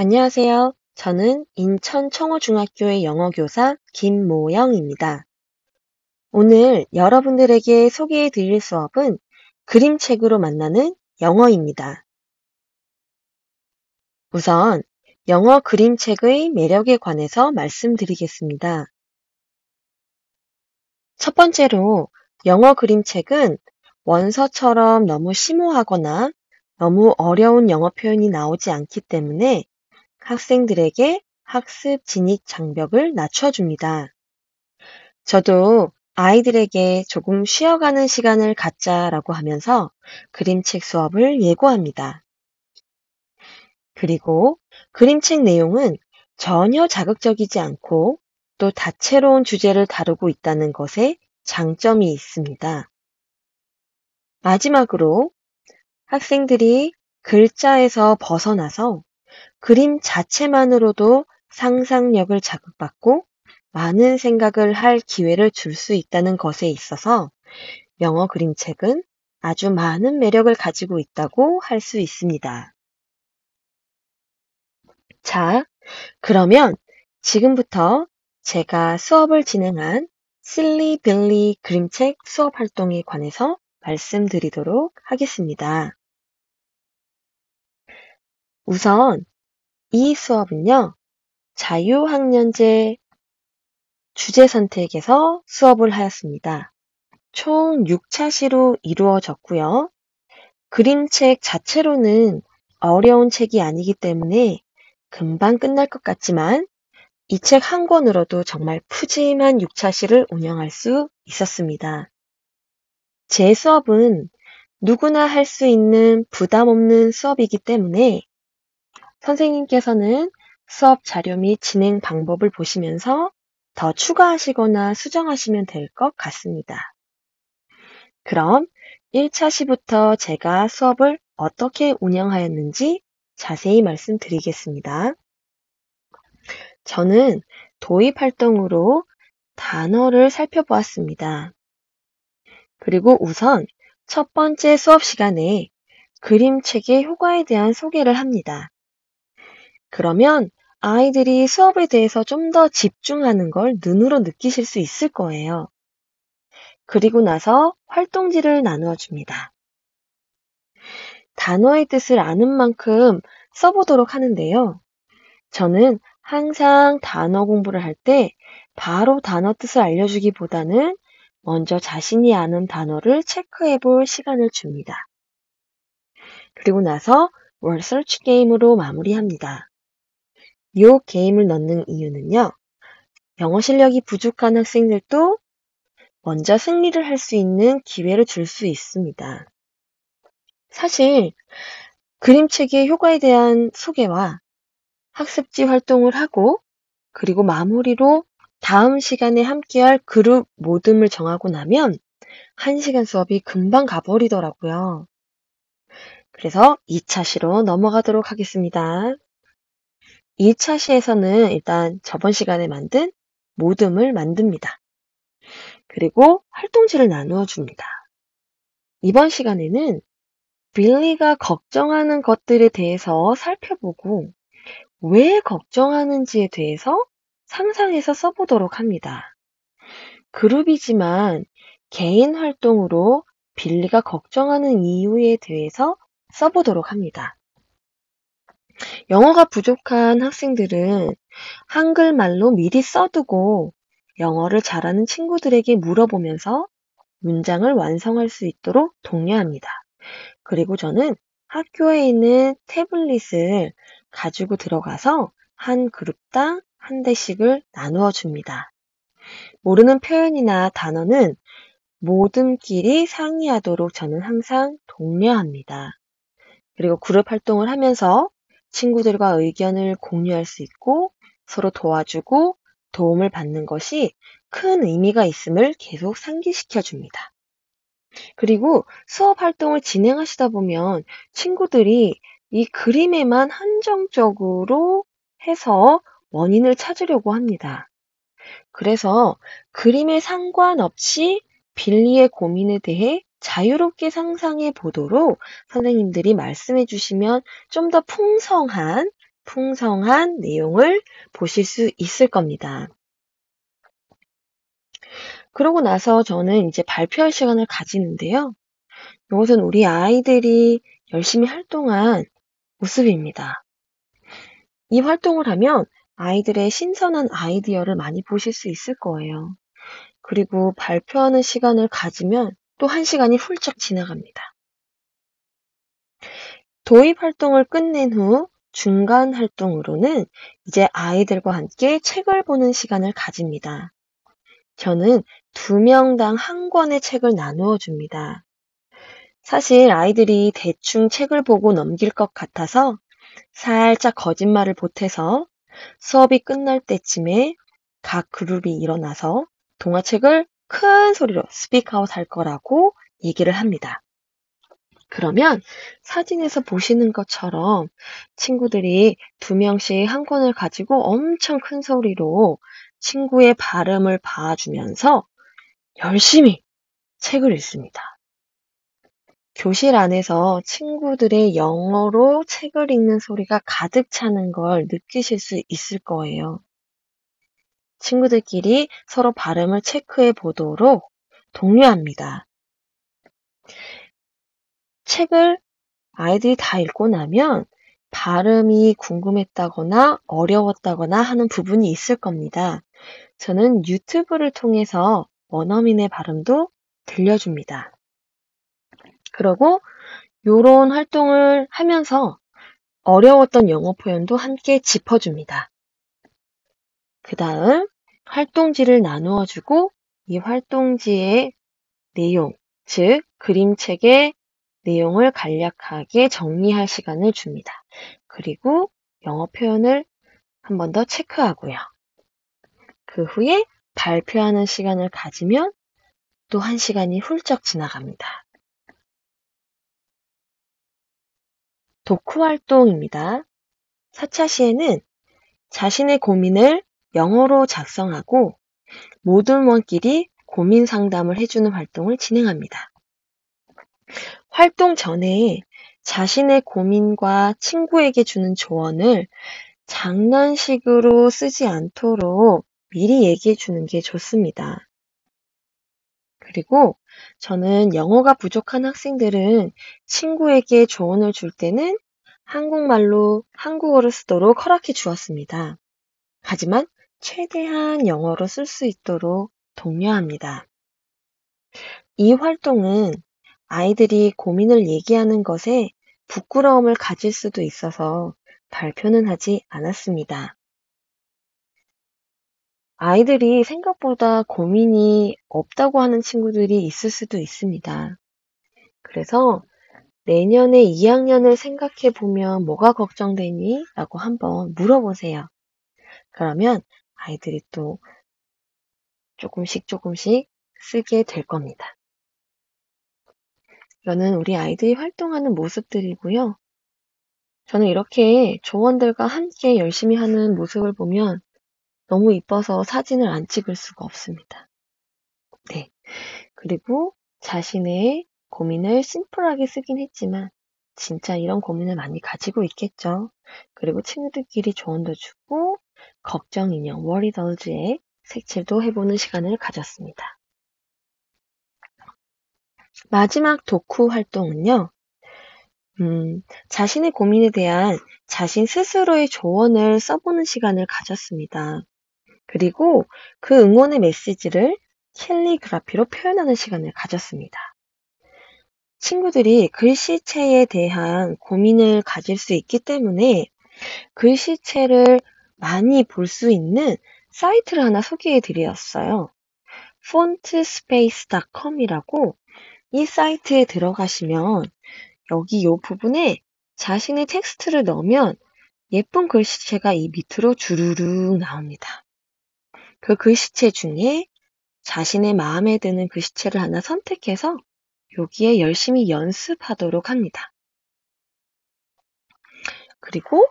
안녕하세요. 저는 인천 청호중학교의 영어교사 김모영입니다. 오늘 여러분들에게 소개해 드릴 수업은 그림책으로 만나는 영어입니다. 우선 영어 그림책의 매력에 관해서 말씀드리겠습니다. 첫 번째로 영어 그림책은 원서처럼 너무 심오하거나 너무 어려운 영어 표현이 나오지 않기 때문에 학생들에게 학습 진입 장벽을 낮춰줍니다. 저도 아이들에게 조금 쉬어가는 시간을 갖자라고 하면서 그림책 수업을 예고합니다. 그리고 그림책 내용은 전혀 자극적이지 않고 또 다채로운 주제를 다루고 있다는 것에 장점이 있습니다. 마지막으로 학생들이 글자에서 벗어나서 그림 자체만으로도 상상력을 자극받고 많은 생각을 할 기회를 줄 수 있다는 것에 있어서 영어 그림책은 아주 많은 매력을 가지고 있다고 할 수 있습니다. 자, 그러면 지금부터 제가 수업을 진행한 실리 빌리 그림책 수업 활동에 관해서 말씀드리도록 하겠습니다. 우선 이 수업은요, 자유학년제 주제 선택에서 수업을 하였습니다. 총 6차 시로 이루어졌고요. 그림책 자체로는 어려운 책이 아니기 때문에 금방 끝날 것 같지만 이 책 한 권으로도 정말 푸짐한 6차 시를 운영할 수 있었습니다. 제 수업은 누구나 할 수 있는 부담 없는 수업이기 때문에 선생님께서는 수업 자료 및 진행 방법을 보시면서 더 추가하시거나 수정하시면 될 것 같습니다. 그럼 1차 시부터 제가 수업을 어떻게 운영하였는지 자세히 말씀드리겠습니다. 저는 도입 활동으로 단어를 살펴보았습니다. 그리고 우선 첫 번째 수업 시간에 그림책의 효과에 대한 소개를 합니다. 그러면 아이들이 수업에 대해서 좀 더 집중하는 걸 눈으로 느끼실 수 있을 거예요. 그리고 나서 활동지를 나누어 줍니다. 단어의 뜻을 아는 만큼 써보도록 하는데요. 저는 항상 단어 공부를 할 때 바로 단어 뜻을 알려주기보다는 먼저 자신이 아는 단어를 체크해 볼 시간을 줍니다. 그리고 나서 word search 게임으로 마무리합니다. 이 게임을 넣는 이유는요. 영어 실력이 부족한 학생들도 먼저 승리를 할 수 있는 기회를 줄 수 있습니다. 사실 그림책의 효과에 대한 소개와 학습지 활동을 하고 그리고 마무리로 다음 시간에 함께할 그룹 모듬을 정하고 나면 1시간 수업이 금방 가버리더라고요. 그래서 2차 시로 넘어가도록 하겠습니다. 2차 시에서는 일단 저번 시간에 만든 모듬을 만듭니다. 그리고 활동지를 나누어 줍니다. 이번 시간에는 빌리가 걱정하는 것들에 대해서 살펴보고 왜 걱정하는지에 대해서 상상해서 써보도록 합니다. 그룹이지만 개인 활동으로 빌리가 걱정하는 이유에 대해서 써보도록 합니다. 영어가 부족한 학생들은 한글말로 미리 써두고 영어를 잘하는 친구들에게 물어보면서 문장을 완성할 수 있도록 독려합니다. 그리고 저는 학교에 있는 태블릿을 가지고 들어가서 한 그룹당 한 대씩을 나누어 줍니다. 모르는 표현이나 단어는 모든끼리 상의하도록 저는 항상 독려합니다. 그리고 그룹 활동을 하면서 친구들과 의견을 공유할 수 있고 서로 도와주고 도움을 받는 것이 큰 의미가 있음을 계속 상기시켜 줍니다. 그리고 수업 활동을 진행하시다 보면 친구들이 이 그림에만 한정적으로 해서 원인을 찾으려고 합니다. 그래서 그림에 상관없이 빌리의 고민에 대해 자유롭게 상상해 보도록 선생님들이 말씀해 주시면 좀 더 풍성한 풍성한 내용을 보실 수 있을 겁니다. 그러고 나서 저는 이제 발표할 시간을 가지는데요. 이것은 우리 아이들이 열심히 활동한 모습입니다. 이 활동을 하면 아이들의 신선한 아이디어를 많이 보실 수 있을 거예요. 그리고 발표하는 시간을 가지면 또 1시간이 훌쩍 지나갑니다. 도입 활동을 끝낸 후 중간 활동으로는 이제 아이들과 함께 책을 보는 시간을 가집니다. 저는 2명당 1권의 책을 나누어 줍니다. 사실 아이들이 대충 책을 보고 넘길 것 같아서 살짝 거짓말을 보태서 수업이 끝날 때쯤에 각 그룹이 일어나서 동화책을 큰 소리로 스피크아웃 할 거라고 얘기를 합니다. 그러면 사진에서 보시는 것처럼 친구들이 2명씩 1권을 가지고 엄청 큰 소리로 친구의 발음을 봐주면서 열심히 책을 읽습니다. 교실 안에서 친구들의 영어로 책을 읽는 소리가 가득 차는 걸 느끼실 수 있을 거예요. 친구들끼리 서로 발음을 체크해 보도록 독려합니다. 책을 아이들이 다 읽고 나면 발음이 궁금했다거나 어려웠다거나 하는 부분이 있을 겁니다. 저는 유튜브를 통해서 원어민의 발음도 들려줍니다. 그리고 이런 활동을 하면서 어려웠던 영어 표현도 함께 짚어줍니다. 그 다음 활동지를 나누어 주고 이 활동지의 내용, 즉 그림책의 내용을 간략하게 정리할 시간을 줍니다. 그리고 영어 표현을 한 번 더 체크하고요. 그 후에 발표하는 시간을 가지면 또 1시간이 훌쩍 지나갑니다. 독후 활동입니다. 4차 시에는 자신의 고민을 영어로 작성하고 모둠원끼리 고민 상담을 해주는 활동을 진행합니다. 활동 전에 자신의 고민과 친구에게 주는 조언을 장난식으로 쓰지 않도록 미리 얘기해 주는 게 좋습니다. 그리고 저는 영어가 부족한 학생들은 친구에게 조언을 줄 때는 한국말로 한국어를 쓰도록 허락해 주었습니다. 하지만 최대한 영어로 쓸 수 있도록 독려합니다. 이 활동은 아이들이 고민을 얘기하는 것에 부끄러움을 가질 수도 있어서 발표는 하지 않았습니다. 아이들이 생각보다 고민이 없다고 하는 친구들이 있을 수도 있습니다. 그래서 내년에 2학년을 생각해 보면 뭐가 걱정되니? 라고 한번 물어보세요. 그러면 아이들이 또 조금씩 쓰게 될 겁니다. 이거는 우리 아이들이 활동하는 모습들이고요. 저는 이렇게 조원들과 함께 열심히 하는 모습을 보면 너무 이뻐서 사진을 안 찍을 수가 없습니다. 네. 그리고 자신의 고민을 심플하게 쓰긴 했지만 진짜 이런 고민을 많이 가지고 있겠죠. 그리고 친구들끼리 조언도 주고 걱정 인형 워리덜즈의 색칠도 해보는 시간을 가졌습니다. 마지막 독후 활동은요. 자신의 고민에 대한 자신 스스로의 조언을 써보는 시간을 가졌습니다. 그리고 그 응원의 메시지를 캘리그라피로 표현하는 시간을 가졌습니다. 친구들이 글씨체에 대한 고민을 가질 수 있기 때문에 글씨체를 많이 볼 수 있는 사이트를 하나 소개해 드렸어요. fontspace.com이라고 이 사이트에 들어가시면 여기 이 부분에 자신의 텍스트를 넣으면 예쁜 글씨체가 이 밑으로 주르륵 나옵니다. 그 글씨체 중에 자신의 마음에 드는 글씨체를 하나 선택해서 여기에 열심히 연습하도록 합니다. 그리고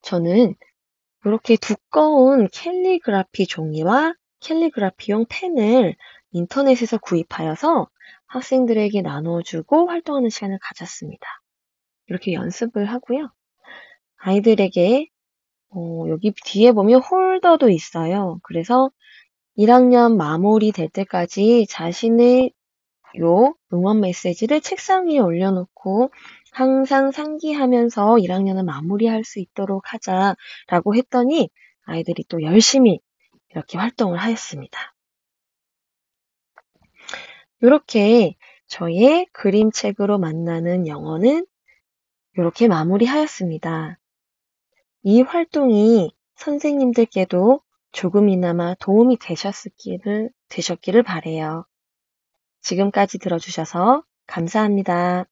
저는 이렇게 두꺼운 캘리그라피 종이와 캘리그라피용 펜을 인터넷에서 구입하여서 학생들에게 나눠주고 활동하는 시간을 가졌습니다. 이렇게 연습을 하고요. 아이들에게 여기 뒤에 보면 홀더도 있어요. 그래서 1학년 마무리될 때까지 자신의 요 응원 메시지를 책상 위에 올려놓고 항상 상기하면서 1학년을 마무리할 수 있도록 하자라고 했더니 아이들이 또 열심히 이렇게 활동을 하였습니다. 이렇게 저의 그림책으로 만나는 영어는 이렇게 마무리하였습니다. 이 활동이 선생님들께도 조금이나마 도움이 되셨기를 바래요. 지금까지 들어주셔서 감사합니다.